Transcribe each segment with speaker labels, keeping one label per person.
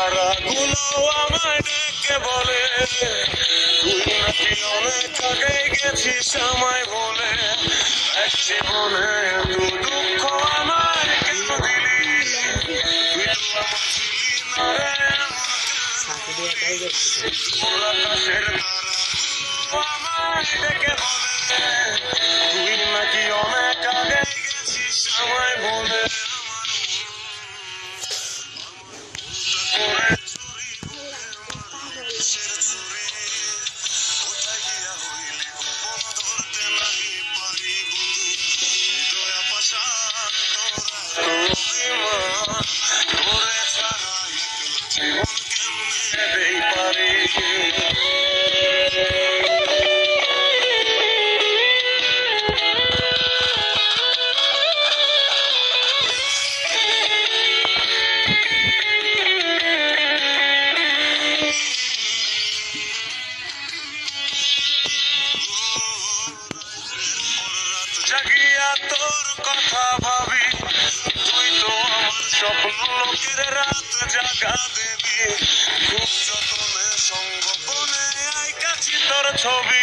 Speaker 1: তারাগুলো আমায় ডেকে বলে তুই নাকি অনেক আগে গেছিস আমায় বলে। এক জীবনে এত দুঃখ আমায় কেন দিলি, তুই তো আমার ছিলি না রে দূর আকাশের তারাগুলো আমায় ডেকে বলে তুই নাকি অনেক আগে গেছিস আমায় বলে। জাগিয়া তোর কথা ভাবি, তুই তো আমার স্বপ্ন লোকের রাত জাগা দেবি। খুব যতনে সঙ্গোপনে আইকাছি তোর ছবি,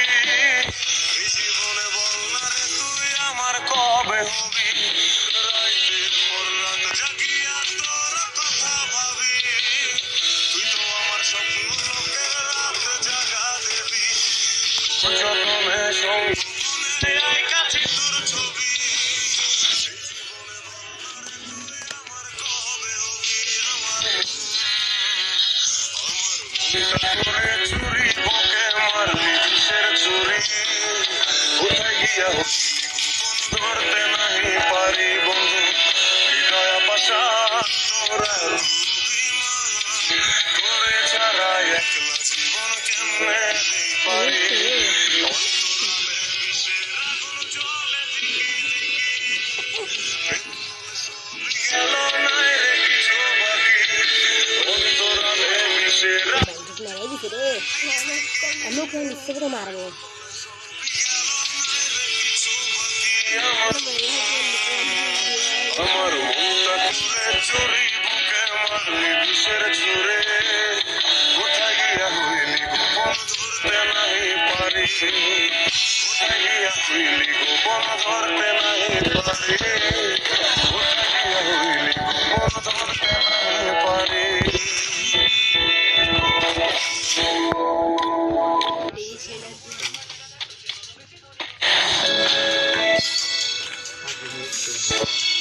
Speaker 1: এই জীবনে বল না রে তুই আমার কবে হবি। রাইতের পর রাত জাগিয়া তোর কথা ভাবি, তুই তো আমার স্বপ্ন লোকের রাত জাগা দেবি। যতনে সঙ্গোপনে আইকাছি তোর ছবি, চুরি বুকে মারলি কিসের চুরি, কোথায় গিয়া ধরতে নাহি পারি বন্ধু। হৃদয় পাশা তোরা তোরে ছাড়া একলা জীবন কেমনে দেই পারি। গেল নাই রে কিছু বাকি, অন্তরালে মিশে
Speaker 2: মারবো
Speaker 1: আমার মনটা তুলে চুরি বুকে মারলি বিষের ছুরে। কোথায় গিয়া হইলি গোপন ধরতে নাহি পারি, কোথায় গিয়া হইলি গোপন ধরতে নাহি পারি।